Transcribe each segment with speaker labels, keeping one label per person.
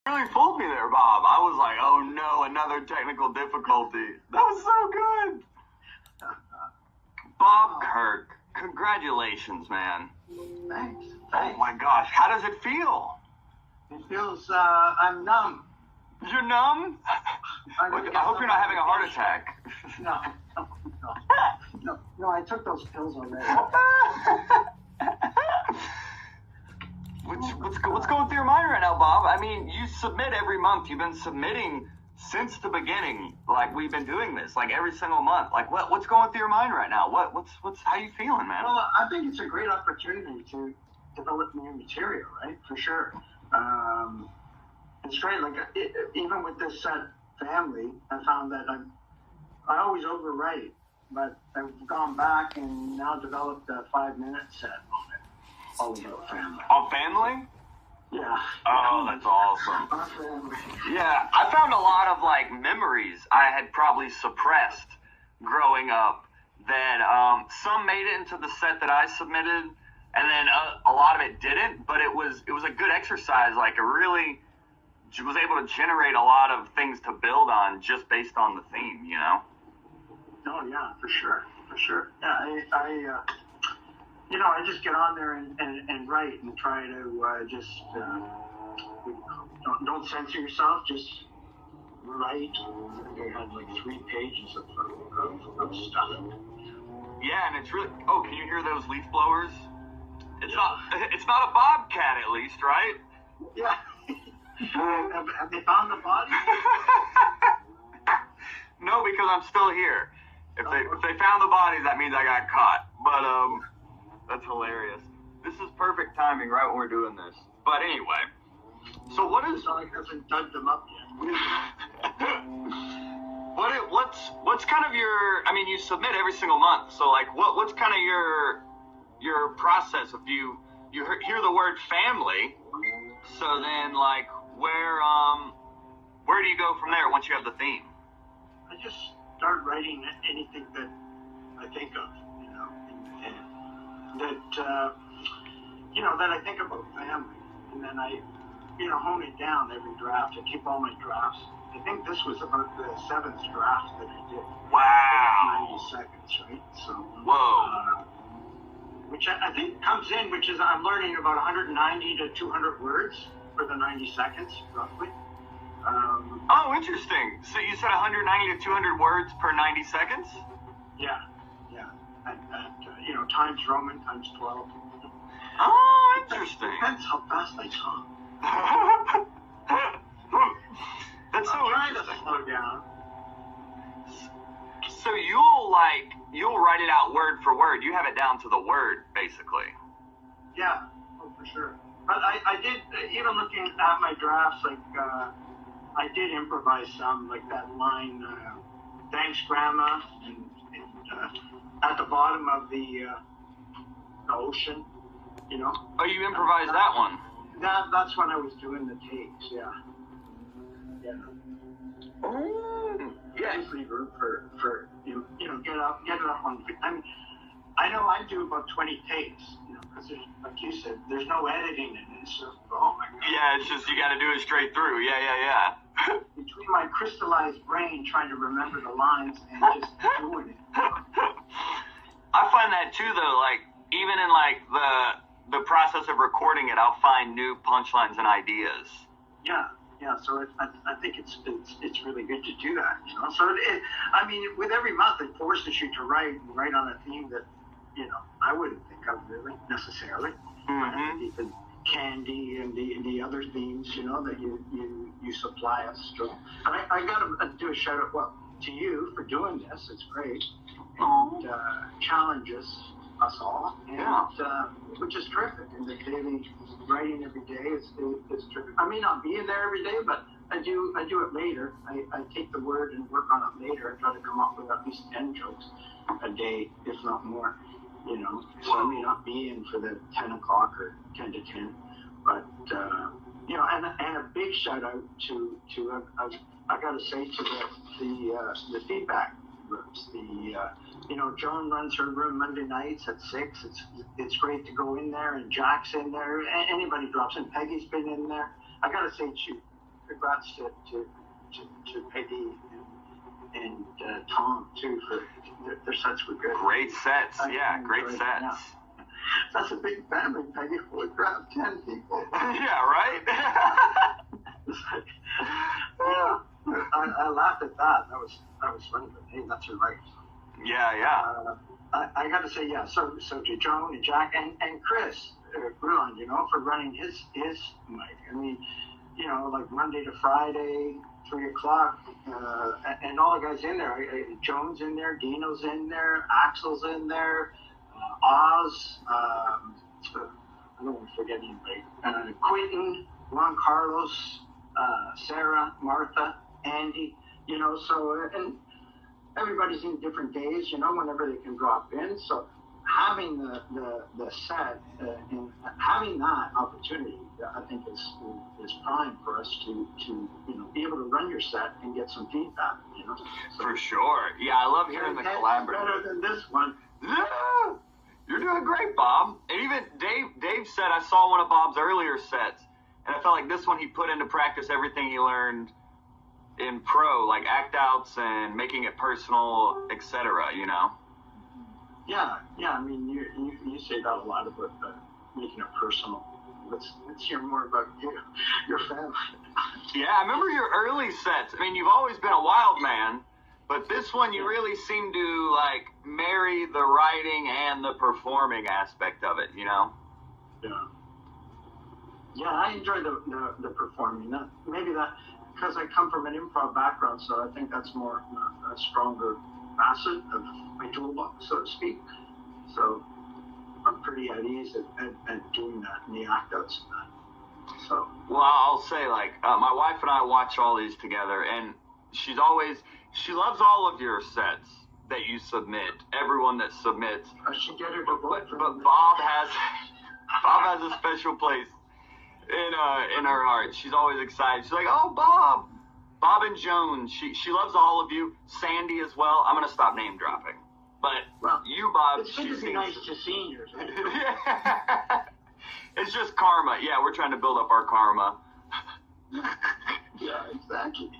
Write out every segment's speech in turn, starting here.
Speaker 1: really fooled me there, Bob. I was like, oh no, another technical difficulty. That was so good. Bob Kirk, congratulations, man.
Speaker 2: Thanks.
Speaker 1: Oh my gosh, how does it feel?
Speaker 2: It feels, I'm numb.
Speaker 1: You're numb? I hope you're not having a heart attack.
Speaker 2: No, I took those pills already.
Speaker 1: What's going through your mind right now, Bob? I mean, you submit every month. You've been submitting since the beginning. Like, we've been doing this, like, every single month. Like, what's going through your mind right now? How you feeling, man?
Speaker 2: Well, I think it's a great opportunity to develop new material, right? For sure. It's great. Like, even with this set family, I found that I always overwrite, but I've gone back and now developed a 5-minute set on it. All about family.
Speaker 1: On family?
Speaker 2: Yeah.
Speaker 1: Oh, that's awesome.
Speaker 2: Our family.
Speaker 1: Yeah, I found a lot of, like, memories I had probably suppressed growing up that some made it into the set that I submitted, and then a lot of it didn't, but it was a good exercise. Like, it really was able to generate a lot of things to build on just based on the theme, you know?
Speaker 2: Oh, yeah, for sure. Yeah, I just get on there and write and try to just don't censor yourself. Just write. I had like 3 pages of stuff.
Speaker 1: Yeah, and it's really. Oh, can you hear those leaf blowers? It's not a bobcat, at least, right?
Speaker 2: Yeah. Have they found the body?
Speaker 1: No, because I'm still here. If they found the bodies, that means I got caught. But that's hilarious. This is perfect timing, right when we're doing this. But anyway, so what is?
Speaker 2: I haven't dug them up yet.
Speaker 1: What's kind of your? I mean, you submit every single month. So like, what's kind of your process if you hear the word family? So then, like, where do you go from there once you have the theme?
Speaker 2: I just start writing anything that I think of, and that I think about family, and then I, hone it down every draft. I keep all my drafts. I think this was about the 7th draft that I did.
Speaker 1: Wow.
Speaker 2: 90 seconds, right? So.
Speaker 1: Whoa.
Speaker 2: Which I think comes in, which is I'm learning about 190 to 200 words for the 90 seconds, roughly.
Speaker 1: Oh, interesting. So you said 190 to 200 words per 90 seconds?
Speaker 2: Yeah. Times Roman, times 12.
Speaker 1: Oh, interesting.
Speaker 2: Depends how fast I talk.
Speaker 1: That's so
Speaker 2: I'm
Speaker 1: interesting.
Speaker 2: trying to slow down.
Speaker 1: So you'll write it out word for word. You have it down to the word, basically.
Speaker 2: Yeah, for sure. But I did, even looking at my drafts, like, I did improvise some, like that line, thanks, Grandma, and at the bottom of the ocean,
Speaker 1: Oh, you improvised that one?
Speaker 2: That's when I was doing the takes, yeah.
Speaker 1: Yeah.
Speaker 2: Usually room for get it up on. I mean, I know I do about 20 takes, because like you said, there's no editing in this. So, oh my God.
Speaker 1: Yeah, it's just you got to do it straight through. Yeah.
Speaker 2: Between my crystallized brain trying to remember the lines and just doing it.
Speaker 1: I find that too, though. Like even in like the process of recording it, I'll find new punchlines and ideas.
Speaker 2: Yeah. So I think it's really good to do that. So with every month it forces you to write on a theme that I wouldn't think of really necessarily.
Speaker 1: Mm-hmm.
Speaker 2: Even candy and the other themes that you supply us. So I gotta do a shout out to you for doing this. It's great and challenges us all, and which is terrific. And the daily writing every day is terrific. I may not be in there every day, but I do it later. I take the word and work on it later. I try to come up with at least 10 jokes a day, if not more. So I may not be in for the 10 o'clock or 10 to 10, but and a big shout out to I got to say to the feedback rooms. Joan runs her room Monday nights at 6. It's great to go in there, and Jack's in there. Anybody drops in. Peggy's been in there. I got to say congrats to Peggy and Tom too for their sets were good.
Speaker 1: Great sets, great sets.
Speaker 2: Yeah. That's a big family, Peggy. Holy crap, 10 people.
Speaker 1: Yeah, right?
Speaker 2: Yeah, I laughed at that. That was funny, but hey, that's her life.
Speaker 1: Yeah.
Speaker 2: I got to say, so to Joan and Jack and Chris Bruin, for running his mic. I mean, like Monday to Friday, 3 o'clock, and all the guys in there. Joan's in there, Dino's in there, Axel's in there, Oz, I don't want to forget anybody. Quentin, Juan Carlos, Sarah, Martha, Andy, so, and everybody's in different days, whenever they can drop in. So having the set and having that opportunity, I think is prime for us to be able to run your set and get some feedback, So,
Speaker 1: for sure. Yeah, I love hearing the collaborative.
Speaker 2: Better than this one.
Speaker 1: Yeah, you're doing great, Bob. And even Dave said, I saw one of Bob's earlier sets, and I felt like this one he put into practice everything he learned in pro, like act outs and making it personal, etc.
Speaker 2: Yeah. I mean, you say that a lot about making it personal. Let's hear more about your family.
Speaker 1: Yeah, I remember your early sets. I mean, you've always been a wild man, but this one you really seem to like marry the writing and the performing aspect of it.
Speaker 2: Yeah. Yeah, I enjoy the performing. Maybe that because I come from an improv background, so I think that's more a stronger facet of my toolbox, so to speak. So I'm pretty at ease at doing that in the act outs and that. So.
Speaker 1: Well, I'll say, like, my wife and I watch all these together, and she loves all of your sets that you submit, everyone that submits.
Speaker 2: I should get her to vote for
Speaker 1: But
Speaker 2: me.
Speaker 1: Bob has a special place in her heart. She's always excited. She's like, oh, Bob and Joan. She loves all of you. Sandy as well. I'm gonna stop name dropping. But you, Bob,
Speaker 2: it's good to be nice to seniors.
Speaker 1: Yeah. It's just karma. Yeah, we're trying to build up our karma.
Speaker 2: Yeah, exactly.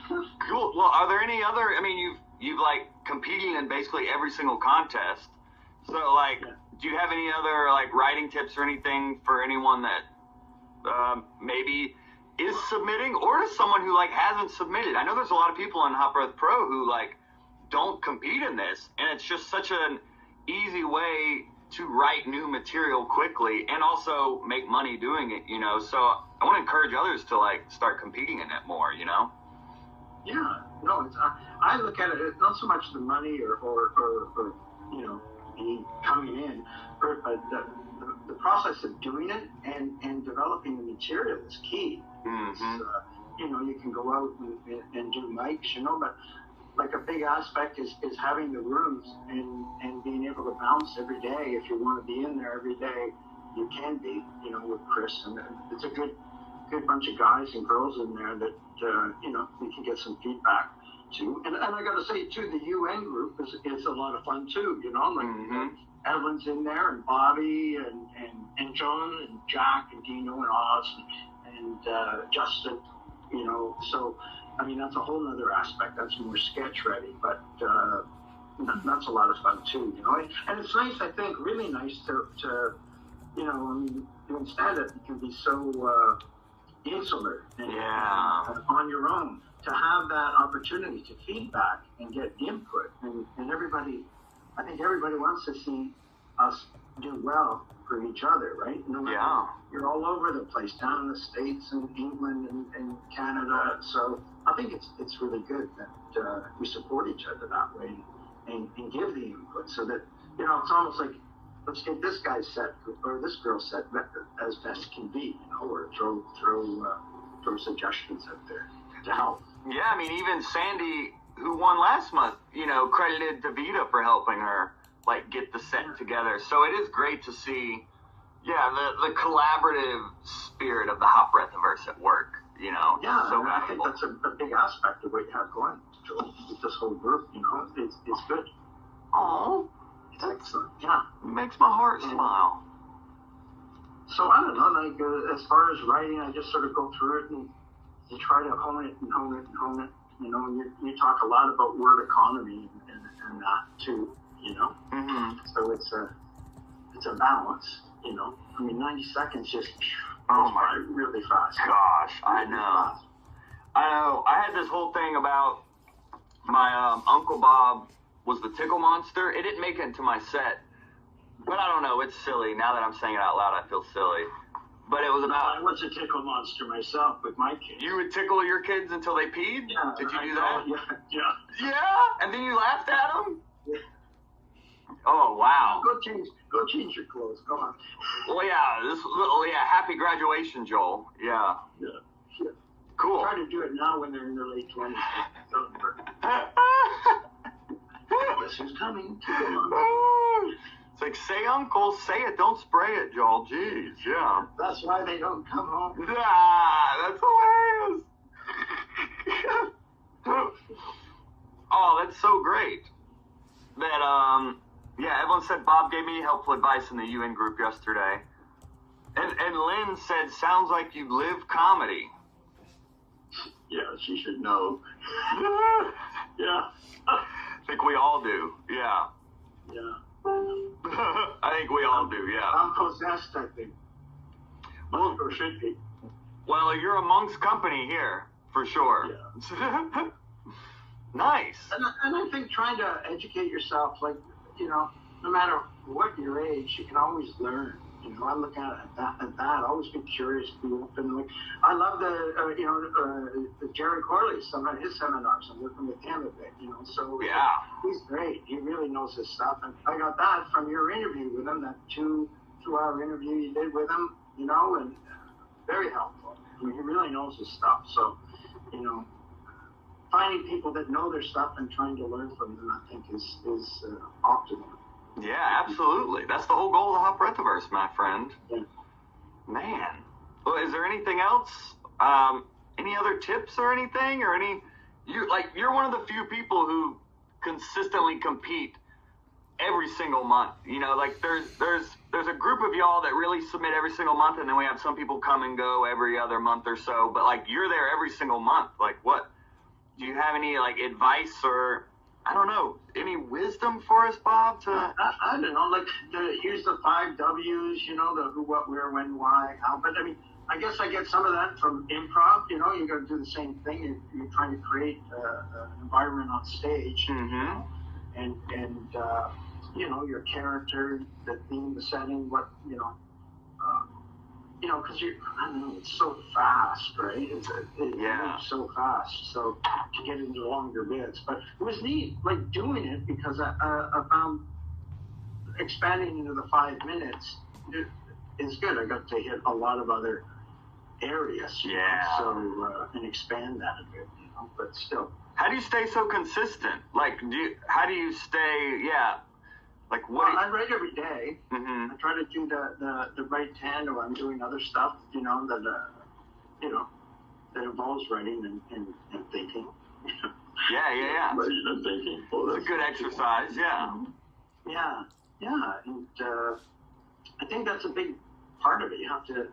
Speaker 1: Cool. Well, are there any other? I mean, you've like competing in basically every single contest. So, like, do you have any other like writing tips or anything for anyone that maybe is submitting, or to someone who like hasn't submitted? I know there's a lot of people in Hot Breath Pro who like don't compete in this, and it's just such an easy way to write new material quickly and also make money doing it, so I want to encourage others to like start competing in it more,
Speaker 2: Yeah, no, I look at it as not so much the money or the coming in, but the process of doing it and developing the material is key.
Speaker 1: Mm-hmm.
Speaker 2: You can go out and do mics, but like a big aspect is having the rooms and being able to bounce every day. If you want to be in there every day, you can be, with Chris. And it's a good bunch of guys and girls in there that, we can get some feedback to. And I got to say, too, the UN group is a lot of fun, too, like Evelyn's in there, and Bobby, and John, and Jack, and Dino, and Oz, and Justin, so... I mean, that's a whole other aspect. That's more sketch ready, but that's a lot of fun too, And it's nice, I think, really nice to I mean, doing stand-up, you can be so insular and on your own. To have that opportunity to feedback and get input, and everybody, I think everybody wants to see us do well for each other, right? You're all over the place, down in the States and England and Canada. So I think it's really good that we support each other that way and give the input so that, it's almost like, let's get this guy's set or this girl's set as best can be, or throw suggestions out there to help.
Speaker 1: Yeah, I mean, even Sandy, who won last month, credited Davida for helping her like get the set together. So it is great to see, the collaborative spirit of the Hot Breathiverse at work,
Speaker 2: Yeah,
Speaker 1: so
Speaker 2: I think that's a big aspect of what you have going, Joel, with this whole group, it's good.
Speaker 1: Oh,
Speaker 2: it's excellent. Yeah.
Speaker 1: Makes my heart smile.
Speaker 2: So I don't know, like as far as writing, I just sort of go through it and, you try to hone it and hone it and hone it. You know, and you talk a lot about word economy and that too. You know, so it's a balance. You know, I mean, 90 seconds just goes by really fast.
Speaker 1: Gosh, I know. I know. I had this whole thing about my Uncle Bob was the tickle monster. It didn't make it into my set, but I don't know. It's silly. Now that I'm saying it out loud, I feel silly. But it was about...
Speaker 2: I was a tickle monster myself with my kids.
Speaker 1: You would tickle your kids until they peed?
Speaker 2: Yeah.
Speaker 1: Did you do that?
Speaker 2: Yeah.
Speaker 1: Yeah? And then you laughed at them? Yeah. Oh, wow.
Speaker 2: Go change your clothes. Go on.
Speaker 1: Well, yeah. Happy graduation, Joel. Yeah.
Speaker 2: Yeah.
Speaker 1: Cool.
Speaker 2: Try to do it now when they're in their late 20s. Guess who's coming?
Speaker 1: It's like, say uncle, say it, don't spray it, Joel. Jeez, yeah.
Speaker 2: That's why they don't come home.
Speaker 1: Yeah, that's hilarious. Oh, that's so great. That, everyone said Bob gave me helpful advice in the UN group yesterday. And Lynn said, sounds like you live comedy.
Speaker 2: Yeah, she should know. Yeah.
Speaker 1: I think we all do, yeah.
Speaker 2: Yeah.
Speaker 1: I think we all do, yeah.
Speaker 2: I'm possessed, I think. Well, or should be.
Speaker 1: Well, you're amongst company here, for sure.
Speaker 2: Yeah.
Speaker 1: Nice.
Speaker 2: And I think trying to educate yourself, like, you know, no matter what your age, you can always learn. You know, I'm looking at that. Always be curious, be open. Like, I love the Jerry Corley, some of his seminars. I'm working with him a bit, you know. So
Speaker 1: yeah,
Speaker 2: he's great. He really knows his stuff. And I got that from your interview with him, that two-hour interview you did with him, you know, and very helpful. I mean, he really knows his stuff. So, you know, finding people that know their stuff and trying to learn from them, I think, is optimal.
Speaker 1: Yeah, absolutely. That's the whole goal of the Hot Breathiverse, my friend.
Speaker 2: Yeah.
Speaker 1: Man. Well, is there anything else? Any other tips or anything? Or you're one of the few people who consistently compete every single month. You know, like there's a group of y'all that really submit every single month, and then we have some people come and go every other month or so. But like you're there every single month. Like what? Do you have any like advice or I don't know, any wisdom for us, Bob?
Speaker 2: I don't know, like, here's the 5 W's, you know, the who, what, where, when, why, how. But, I mean, I guess I get some of that from improv, you know. You got to do the same thing. You're trying to create an environment on stage, you know, and you know, your character, the theme, the setting, what, you know, because I don't know, it's so fast, right? It moves so fast, so to get into longer bits. But it was neat, like, doing it, because I found expanding into the 5 minutes is good. I got to hit a lot of other areas, you know, so, and expand that a bit, you know, but still.
Speaker 1: How do you stay so consistent? Like, how do you stay, like what?
Speaker 2: Well, I write every day. I try to do the right tandem. I'm doing other stuff, you know, that involves writing and thinking.
Speaker 1: Yeah.
Speaker 2: Writing and thinking.
Speaker 1: It's a good exercise. Yeah.
Speaker 2: Yeah, and I think that's a big part of it. You have to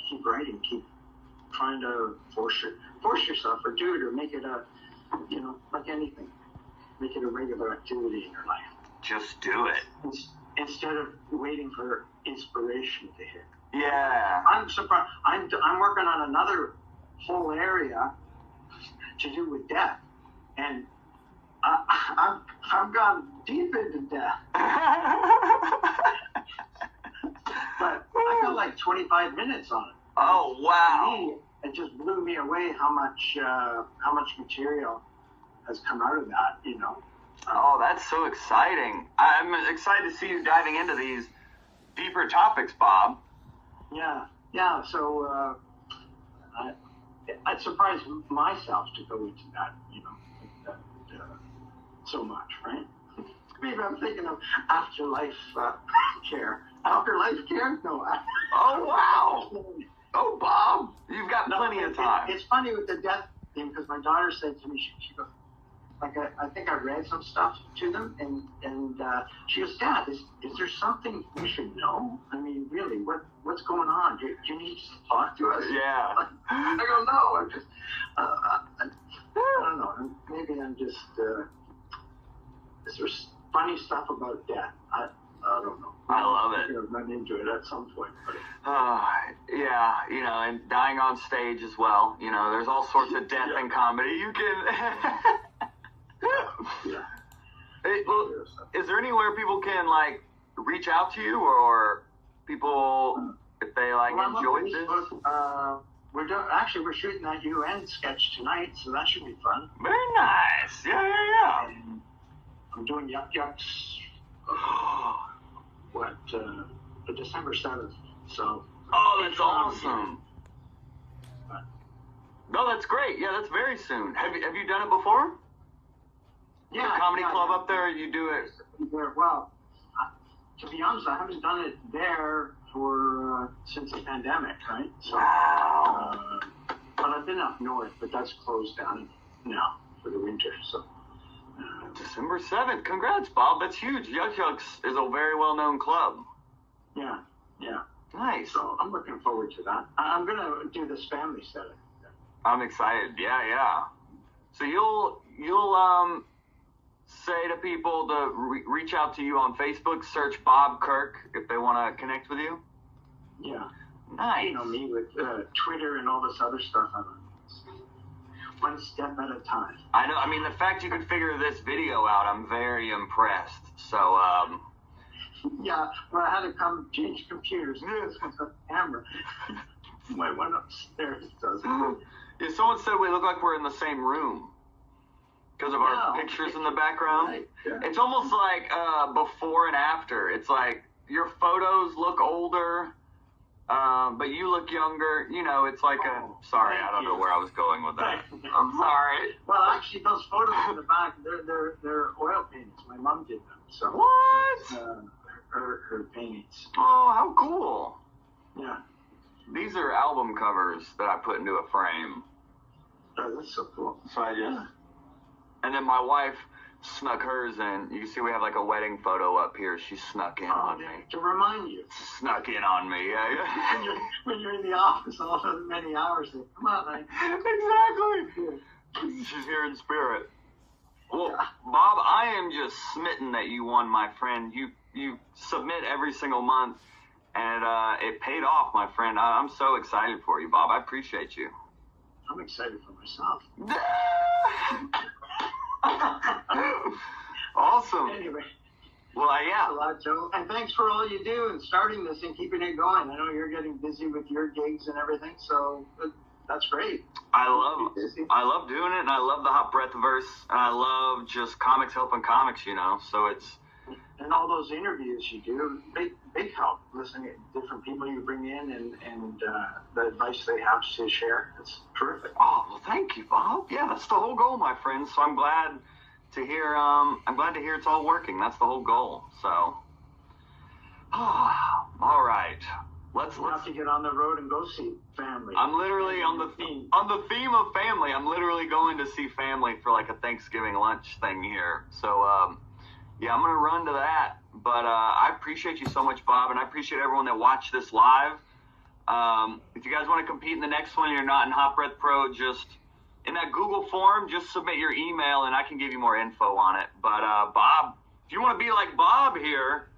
Speaker 2: keep writing, keep trying to force yourself, or do it, or make it a, you know, like anything, make it a regular activity in your life.
Speaker 1: Just do it.
Speaker 2: Instead of waiting for inspiration to hit.
Speaker 1: Yeah.
Speaker 2: I'm surprised. I'm working on another whole area to do with death, and I've gone deep into death. But I got like 25 minutes on it.
Speaker 1: Oh wow!
Speaker 2: For me, it just blew me away how much material has come out of that. You know.
Speaker 1: Oh, that's so exciting. I'm excited to see you diving into these deeper topics, Bob.
Speaker 2: Yeah. So I'd surprise myself to go into that, you know, so much, right? Maybe I'm thinking of afterlife care. Afterlife care? No.
Speaker 1: Oh, wow. Oh, Bob, you've got plenty of time.
Speaker 2: It's funny with the death thing, because my daughter said to me, she goes, like, I think I read some stuff to them, and she goes, Dad, is there something we should know? I mean, really, what's going on? Do you need to talk to us?
Speaker 1: Yeah.
Speaker 2: I go, no, man, just there's funny stuff about death. I don't know.
Speaker 1: I love it.
Speaker 2: I'm going to run into it at some point. But
Speaker 1: yeah, you know, and dying on stage as well. You know, there's all sorts of death in comedy. You can.
Speaker 2: yeah.
Speaker 1: Well, is there anywhere people can like reach out to you, or people if they like enjoyed this?
Speaker 2: We're shooting that UN sketch tonight, so that should be fun.
Speaker 1: Very nice. Yeah.
Speaker 2: And I'm doing Yuck Yucks. December 7th. So.
Speaker 1: Oh, that's awesome. No, that's great. Yeah, that's very soon. Have you done it before?
Speaker 2: Yeah.
Speaker 1: The comedy club up there, you do it.
Speaker 2: Well, to be honest, I haven't done it there for since the pandemic, right? So,
Speaker 1: wow.
Speaker 2: But I've been up north, but that's closed down now for the winter. So.
Speaker 1: December 7th. Congrats, Bob. That's huge. Yuck Yucks is a very well-known club.
Speaker 2: Yeah.
Speaker 1: Nice.
Speaker 2: So I'm looking forward to that. I'm going to do this family setting.
Speaker 1: I'm excited. Yeah. So you'll say to people to reach out to you on Facebook, search Bob Kirk if they want to connect with you?
Speaker 2: Yeah.
Speaker 1: Nice.
Speaker 2: You know me with Twitter and all this other stuff. One step at a time.
Speaker 1: I know. I mean, the fact you could figure this video out, I'm very impressed. So,
Speaker 2: yeah, well, I had to come change computers. This one's got a camera. My one upstairs does.
Speaker 1: Yeah, someone said we look like we're in the same room because of our pictures in the background.
Speaker 2: Right. Yeah.
Speaker 1: It's almost like before and after. It's like your photos look older, but you look younger. You know, it's like sorry, I don't know where I was going with that. I'm sorry.
Speaker 2: Well, actually, those photos in the back, they're oil paintings. My mom did them. So
Speaker 1: what?
Speaker 2: Her paintings.
Speaker 1: Oh, how cool.
Speaker 2: Yeah.
Speaker 1: These are album covers that I put into a frame.
Speaker 2: Oh, that's so cool.
Speaker 1: So and then my wife snuck hers in. You can see we have like a wedding photo up here. She snuck in on me.
Speaker 2: To remind you.
Speaker 1: Snuck in on me, yeah.
Speaker 2: when you're in the office all those many hours, come on, man.
Speaker 1: Exactly. She's here in spirit. Well, Bob, I am just smitten that you won, my friend. You submit every single month, and it paid off, my friend. I'm so excited for you, Bob. I appreciate you.
Speaker 2: I'm excited for myself.
Speaker 1: Awesome.
Speaker 2: Anyway.
Speaker 1: Well, yeah.
Speaker 2: Thanks a lot, Joe. And thanks for all you do and starting this and keeping it going. I know you're getting busy with your gigs and everything, so that's great.
Speaker 1: I love doing it, and I love the Hot Breath verse, and I love just comics helping comics, you know. So it's
Speaker 2: and all those interviews you do, big help. Listening to different people you bring in and the advice they have to share. It's terrific.
Speaker 1: Oh, well, thank you, Bob. Yeah, that's the whole goal, my friend. So I'm glad to hear. It's all working. That's the whole goal. So, all right. Let's
Speaker 2: have to get on the road and go see family.
Speaker 1: I'm literally on the theme of family. I'm literally going to see family for like a Thanksgiving lunch thing here. So, yeah, I'm going to run to that. But I appreciate you so much, Bob, and I appreciate everyone that watched this live. If you guys want to compete in the next one, you're not in Hot Breath Pro, just in that Google form, just submit your email, and I can give you more info on it. But, Bob, if you want to be like Bob here.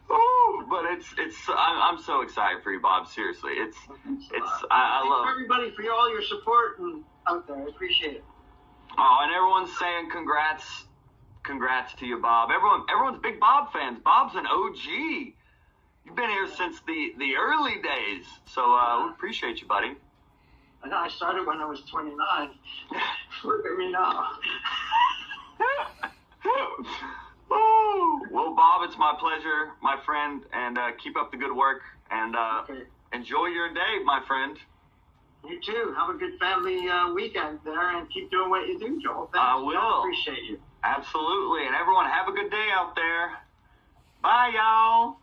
Speaker 1: Oh, but I'm so excied for you, Bob. Seriously, I love
Speaker 2: everybody for all your support and out there. I appreciate it.
Speaker 1: Oh, and everyone's saying congrats to you, Bob. Everyone's big Bob fans. Bob's an OG. You've been here since the early days, so we appreciate you, buddy.
Speaker 2: I know I started when I was 29. Look at me now.
Speaker 1: Oh, well, Bob, it's my pleasure, my friend, and keep up the good work, and enjoy your day, my friend.
Speaker 2: You too. Have a good family weekend there, and keep doing what you do, Joel. Thanks.
Speaker 1: I will.
Speaker 2: I appreciate you.
Speaker 1: Absolutely, and everyone have a good day out there. Bye, y'all.